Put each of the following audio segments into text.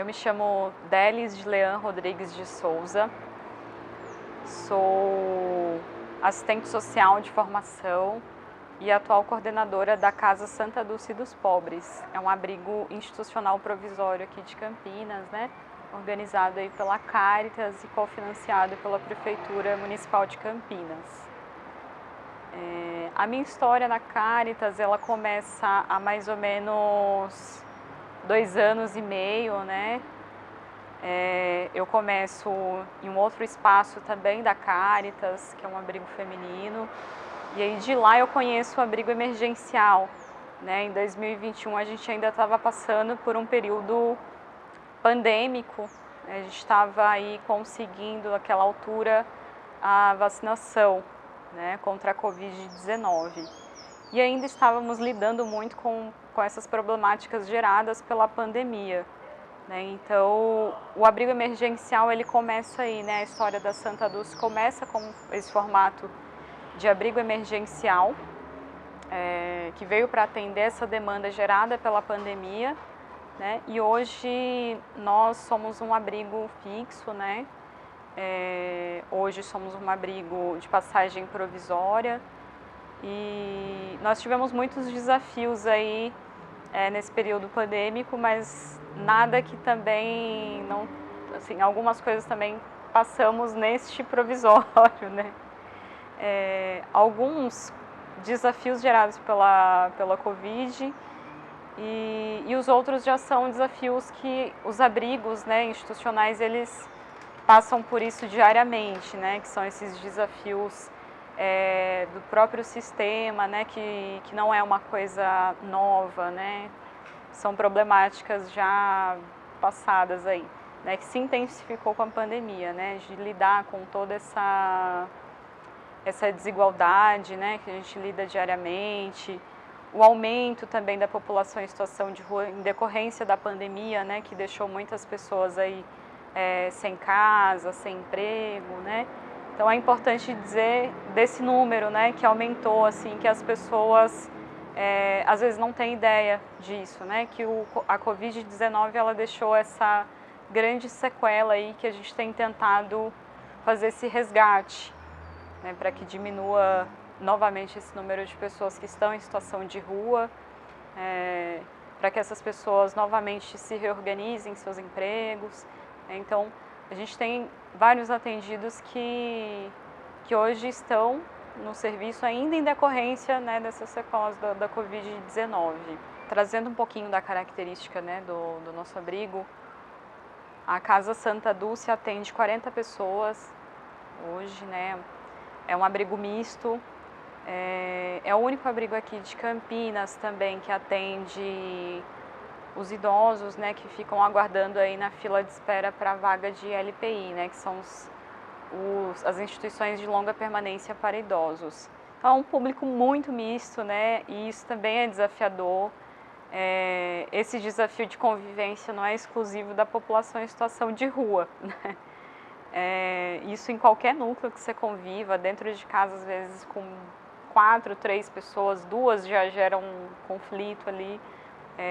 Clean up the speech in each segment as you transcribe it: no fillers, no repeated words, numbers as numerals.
Eu me chamo Délis de Leão Rodrigues de Souza, sou assistente social de formação e atual coordenadora da Casa Santa Dulce dos Pobres. É um abrigo institucional provisório aqui de Campinas, né? Organizado aí pela Caritas e cofinanciado pela Prefeitura Municipal de Campinas. A minha história na Caritas, ela começa há mais ou menos 2 anos e meio, né? Eu começo em um outro espaço também da Caritas, que é um abrigo feminino, e aí de lá eu conheço o abrigo emergencial, né? Em 2021 a gente ainda estava passando por um período pandêmico, né? A gente estava aí conseguindo naquela altura a vacinação, né, contra a Covid-19. E ainda estávamos lidando muito com essas problemáticas geradas pela pandemia, né? Então, o abrigo emergencial, ele começa aí, né? A história da Santa Dulce começa com esse formato de abrigo emergencial, que veio para atender essa demanda gerada pela pandemia, né? E hoje nós somos um abrigo fixo, né? Hoje somos um abrigo de passagem provisória e nós tivemos muitos desafios aí nesse período pandêmico, mas nada que também não, assim, algumas coisas também passamos neste provisório, né? Alguns desafios gerados pela Covid e os outros já são desafios que os abrigos, né, institucionais, eles passam por isso diariamente, né, que são esses desafios do próprio sistema, né, que não é uma coisa nova, né, são problemáticas já passadas aí, né, que se intensificou com a pandemia, né, de lidar com toda essa desigualdade, né, que a gente lida diariamente, o aumento também da população em situação de rua em decorrência da pandemia, né, que deixou muitas pessoas aí sem casa, sem emprego, né? Então é importante dizer desse número, né, que aumentou, assim, que as pessoas às vezes não têm ideia disso, né? Que a Covid-19 ela deixou essa grande sequela aí que a gente tem tentado fazer esse resgate, né, para que diminua novamente esse número de pessoas que estão em situação de rua, para que essas pessoas novamente se reorganizem em seus empregos. Então, a gente tem vários atendidos que hoje estão no serviço ainda em decorrência, né, dessas sequelas da Covid-19. Trazendo um pouquinho da característica, né, do nosso abrigo, a Casa Santa Dulce atende 40 pessoas hoje, né, é um abrigo misto, é o único abrigo aqui de Campinas também que atende os idosos, né, que ficam aguardando aí na fila de espera para a vaga de LPI, né, que são as instituições de longa permanência para idosos. Então, é um público muito misto, né, e isso também é desafiador. Esse desafio de convivência não é exclusivo da população em situação de rua, né? Isso em qualquer núcleo que você conviva, dentro de casa, às vezes com 4, 3 pessoas, 2 já geram um conflito ali,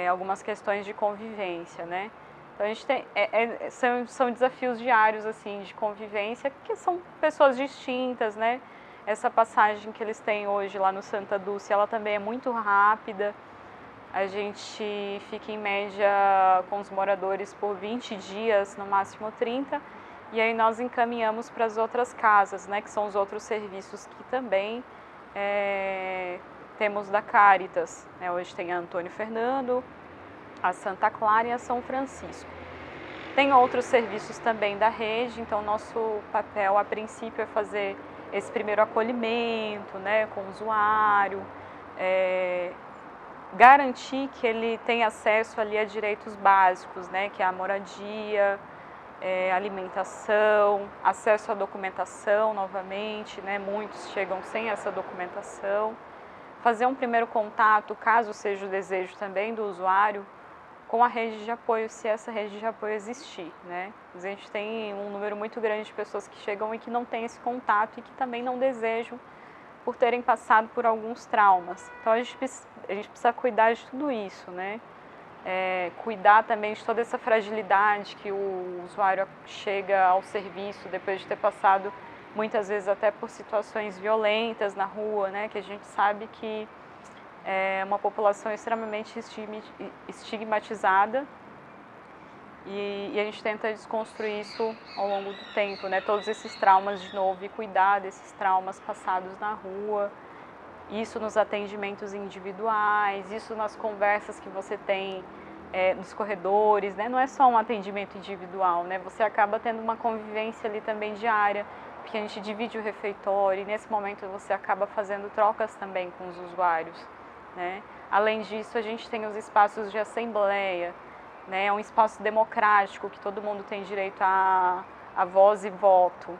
algumas questões de convivência, né? Então a gente tem, são desafios diários, assim, de convivência, que são pessoas distintas, né? Essa passagem que eles têm hoje lá no Santa Dulce, ela também é muito rápida. A gente fica em média com os moradores por 20 dias, no máximo 30, e aí nós encaminhamos para as outras casas, né? Que são os outros serviços que também temos da Caritas, né? Hoje tem a Antônio Fernando, a Santa Clara e a São Francisco. Tem outros serviços também da rede, então nosso papel a princípio é fazer esse primeiro acolhimento, né, com o usuário, garantir que ele tenha acesso ali a direitos básicos, né, que é a moradia, alimentação, acesso à documentação novamente, né, muitos chegam sem essa documentação. Fazer um primeiro contato, caso seja o desejo também do usuário, com a rede de apoio, se essa rede de apoio existir, né? A gente tem um número muito grande de pessoas que chegam e que não têm esse contato e que também não desejam por terem passado por alguns traumas. Então a gente precisa cuidar de tudo isso, né? cuidar também de toda essa fragilidade que o usuário chega ao serviço depois de ter passado muitas vezes até por situações violentas na rua, né, que a gente sabe que é uma população extremamente estigmatizada e a gente tenta desconstruir isso ao longo do tempo, né, todos esses traumas de novo e cuidar desses traumas passados na rua, isso nos atendimentos individuais, isso nas conversas que você tem nos corredores, né, não é só um atendimento individual, né, você acaba tendo uma convivência ali também diária, porque a gente divide o refeitório e nesse momento você acaba fazendo trocas também com os usuários, né? Além disso, a gente tem os espaços de assembleia, né? É um espaço democrático que todo mundo tem direito a voz e voto,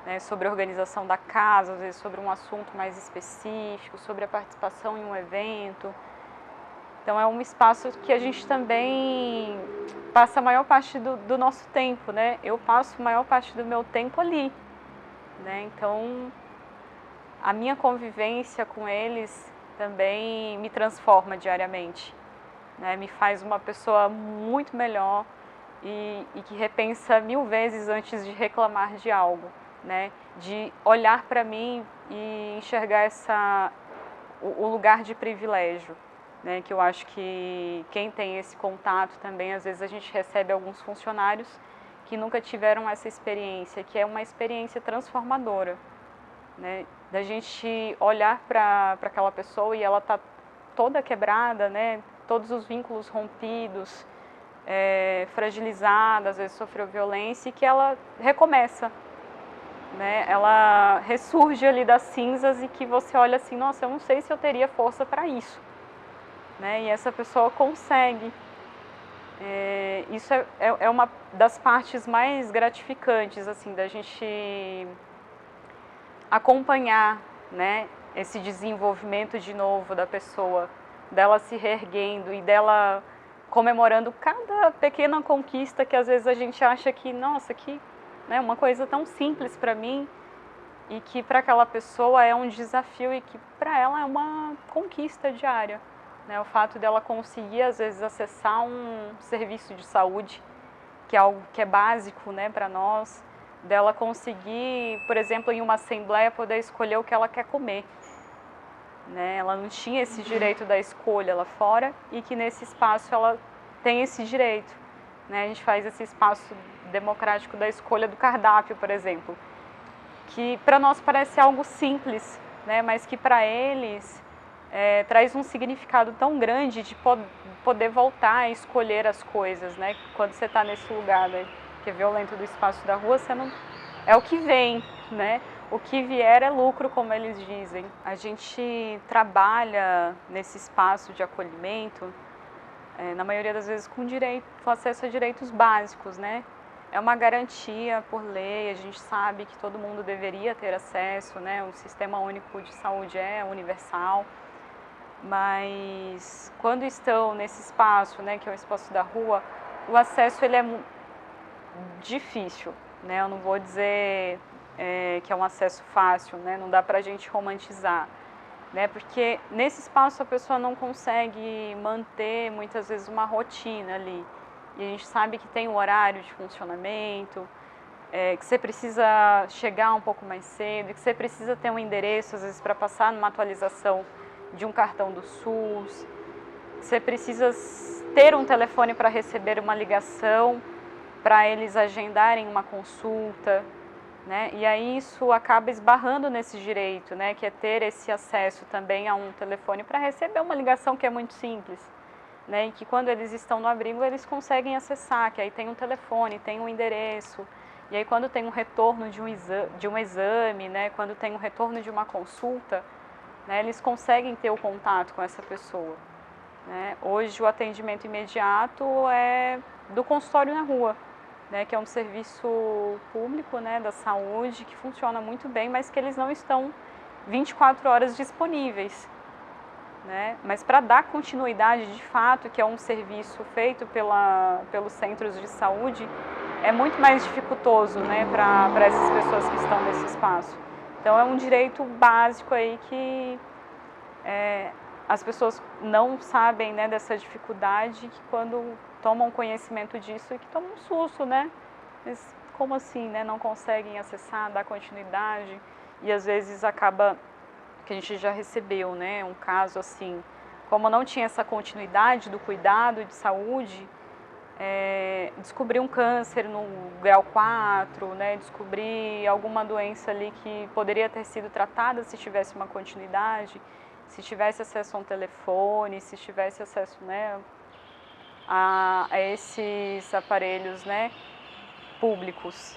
né? Sobre a organização da casa, às vezes sobre um assunto mais específico, sobre a participação em um evento. Então é um espaço que a gente também passa a maior parte do nosso tempo, né? Eu passo a maior parte do meu tempo ali, né? Então a minha convivência com eles também me transforma diariamente, né? Me faz uma pessoa muito melhor e que repensa 1000 vezes antes de reclamar de algo, né? De olhar para mim e enxergar o lugar de privilégio, né? Que eu acho que quem tem esse contato também, às vezes a gente recebe alguns funcionários que nunca tiveram essa experiência, que é uma experiência transformadora, né? Da gente olhar para aquela pessoa e ela está toda quebrada, né? Todos os vínculos rompidos, fragilizada, às vezes sofreu violência e que ela recomeça, né? Ela ressurge ali das cinzas e que você olha assim, nossa, eu não sei se eu teria força para isso, né? E essa pessoa consegue. Isso é uma das partes mais gratificantes, assim, da gente acompanhar, né, esse desenvolvimento de novo da pessoa, dela se reerguendo e dela comemorando cada pequena conquista que às vezes a gente acha que, nossa, que, né, uma coisa tão simples para mim e que para aquela pessoa é um desafio e que para ela é uma conquista diária, né, o fato dela conseguir às vezes acessar um serviço de saúde, que é algo que é básico, né, para nós, dela conseguir, por exemplo, em uma assembleia, poder escolher o que ela quer comer, né? Ela não tinha esse direito da escolha lá fora e que nesse espaço ela tem esse direito, né? A gente faz esse espaço democrático da escolha do cardápio, por exemplo, que para nós parece algo simples, né? Mas que para eles traz um significado tão grande de poder voltar a escolher as coisas, né? Quando você está nesse lugar, né, que é violento do espaço da rua, você não... é o que vem, né? O que vier é lucro, como eles dizem. A gente trabalha nesse espaço de acolhimento, na maioria das vezes com acesso a direitos básicos, né? É uma garantia por lei, a gente sabe que todo mundo deveria ter acesso, né? O Sistema Único de Saúde é universal, mas quando estão nesse espaço, né, que é o espaço da rua, o acesso ele é difícil, né? Eu não vou dizer que é um acesso fácil, né? Não dá para a gente romantizar, né? Porque nesse espaço a pessoa não consegue manter muitas vezes uma rotina ali. E a gente sabe que tem um horário de funcionamento, que você precisa chegar um pouco mais cedo, que você precisa ter um endereço às vezes para passar numa atualização de um cartão do SUS, você precisa ter um telefone para receber uma ligação, para eles agendarem uma consulta, né? E aí isso acaba esbarrando nesse direito, né? Que é ter esse acesso também a um telefone para receber uma ligação que é muito simples, né? E que quando eles estão no abrigo eles conseguem acessar, que aí tem um telefone, tem um endereço, e aí quando tem um retorno de um exame, né? Quando tem um retorno de uma consulta, né? Eles conseguem ter o contato com essa pessoa, né? Hoje o atendimento imediato é do consultório na rua, né, que é um serviço público, né, da saúde, que funciona muito bem, mas que eles não estão 24 horas disponíveis, né? Mas para dar continuidade de fato, que é um serviço feito pelos centros de saúde, é muito mais dificultoso, né, para essas pessoas que estão nesse espaço. Então é um direito básico aí que as pessoas não sabem, né, dessa dificuldade, que quando tomam conhecimento disso, que tomam um susto, né? Mas como assim, né? Não conseguem acessar, dar continuidade, e às vezes acaba que a gente já recebeu, né? Um caso assim, como não tinha essa continuidade do cuidado de saúde, descobrir um câncer no grau 4, né? Descobrir alguma doença ali que poderia ter sido tratada se tivesse uma continuidade, se tivesse acesso a um telefone, se tivesse acesso, né, a esses aparelhos, né, públicos.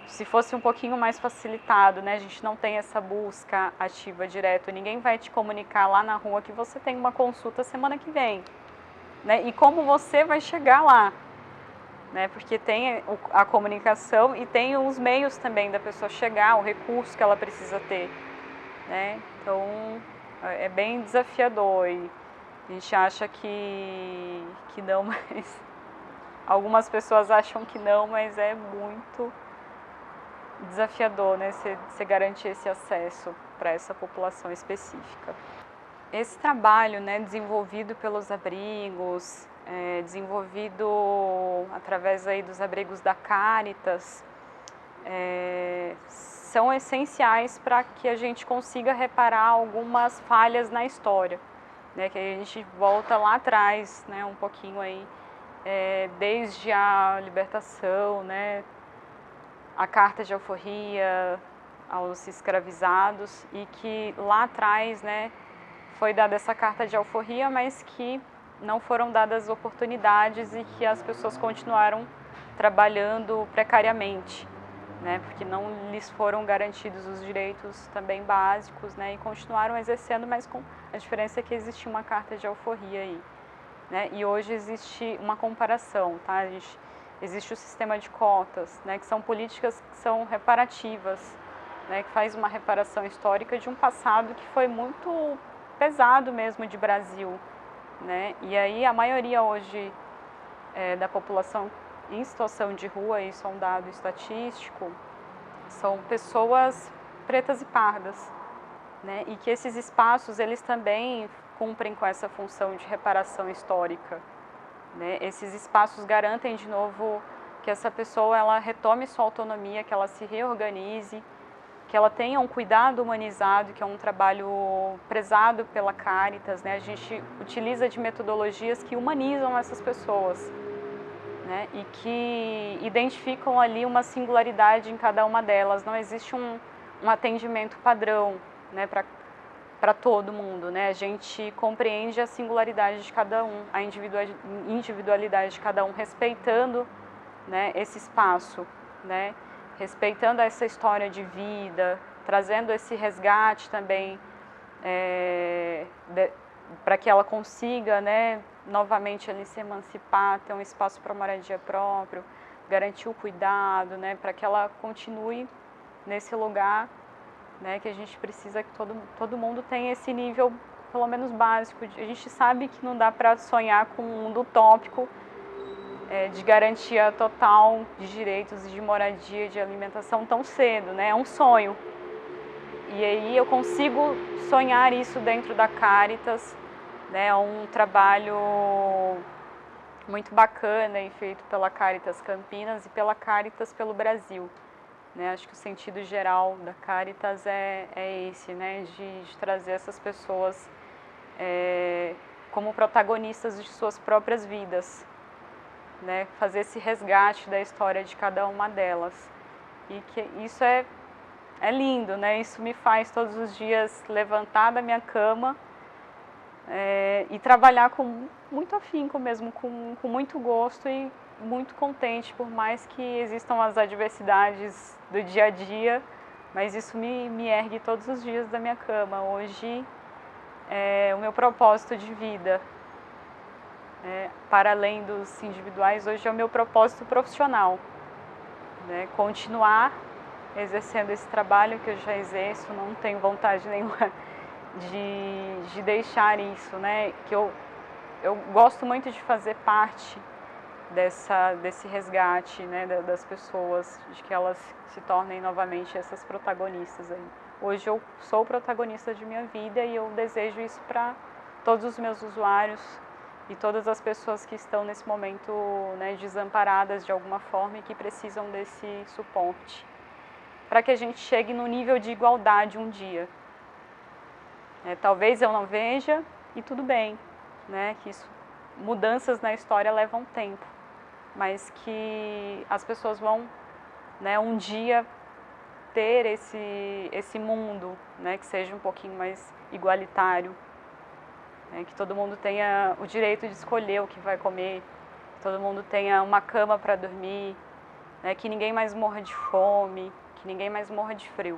Se fosse um pouquinho mais facilitado, né, a gente não tem essa busca ativa direto, ninguém vai te comunicar lá na rua que você tem uma consulta semana que vem, né, e como você vai chegar lá, né, porque tem a comunicação e tem os meios também da pessoa chegar, o recurso que ela precisa ter, né, então é bem desafiador e a gente acha que não, mas algumas pessoas acham que não, mas é muito desafiador, né, você garantir esse acesso para essa população específica. Esse trabalho, né, desenvolvido pelos abrigos, desenvolvido através aí dos abrigos da Cáritas, são essenciais para que a gente consiga reparar algumas falhas na história, né, que a gente volta lá atrás, né, um pouquinho aí, desde a libertação, né, a carta de alforria aos escravizados, e que lá atrás, né, foi dada essa carta de alforria, mas que não foram dadas oportunidades e que as pessoas continuaram trabalhando precariamente, né, porque não lhes foram garantidos os direitos também básicos, né, e continuaram exercendo, mas com a diferença é que existia uma carta de alforria aí, né, e hoje existe uma comparação, tá? Existe o sistema de cotas, né, que são políticas que são reparativas, né, que faz uma reparação histórica de um passado que foi muito pesado mesmo de Brasil, né, e aí a maioria hoje da população em situação de rua, isso é um dado estatístico, são pessoas pretas e pardas, né, e que esses espaços eles também cumprem com essa função de reparação histórica, né? Esses espaços garantem de novo que essa pessoa ela retome sua autonomia, que ela se reorganize, que ela tenha um cuidado humanizado, que é um trabalho prezado pela Cáritas, né? A gente utiliza de metodologias que humanizam essas pessoas, né, e que identificam ali uma singularidade em cada uma delas. Não existe um atendimento padrão, né, para todo mundo, né? A gente compreende a singularidade de cada um, a individualidade de cada um, respeitando, né, esse espaço, né, respeitando essa história de vida, trazendo esse resgate também para que ela consiga, né, novamente ali se emancipar, ter um espaço para moradia próprio, garantir o cuidado, né, para que ela continue nesse lugar, né, que a gente precisa que todo mundo tenha esse nível, pelo menos básico. A gente sabe que não dá para sonhar com um mundo utópico de garantia total de direitos, de moradia, de alimentação tão cedo, né, é um sonho. E aí eu consigo sonhar isso dentro da Cáritas, né, é um trabalho muito bacana e feito pela Cáritas Campinas e pela Cáritas pelo Brasil. Né, acho que o sentido geral da Cáritas é esse, né, de trazer essas pessoas como protagonistas de suas próprias vidas, né, fazer esse resgate da história de cada uma delas. E que isso é lindo, né, isso me faz todos os dias levantar da minha cama e trabalhar com muito afinco mesmo, com muito gosto e muito contente, por mais que existam as adversidades do dia a dia, mas isso me ergue todos os dias da minha cama. Hoje é o meu propósito de vida, para além dos individuais, hoje é o meu propósito profissional, né? Continuar exercendo esse trabalho que eu já exerço, não tenho vontade nenhuma de deixar isso, né? Que eu gosto muito de fazer parte desse resgate, né, das pessoas, de que elas se tornem novamente essas protagonistas aí. Hoje eu sou o protagonista de minha vida e eu desejo isso para todos os meus usuários e todas as pessoas que estão nesse momento, né, desamparadas de alguma forma e que precisam desse suporte, para que a gente chegue no nível de igualdade um dia. Talvez eu não veja e tudo bem, né, que mudanças na história levam tempo, mas que as pessoas vão, né, um dia ter esse mundo, né, que seja um pouquinho mais igualitário, né, que todo mundo tenha o direito de escolher o que vai comer, que todo mundo tenha uma cama para dormir, né, que ninguém mais morra de fome, que ninguém mais morra de frio.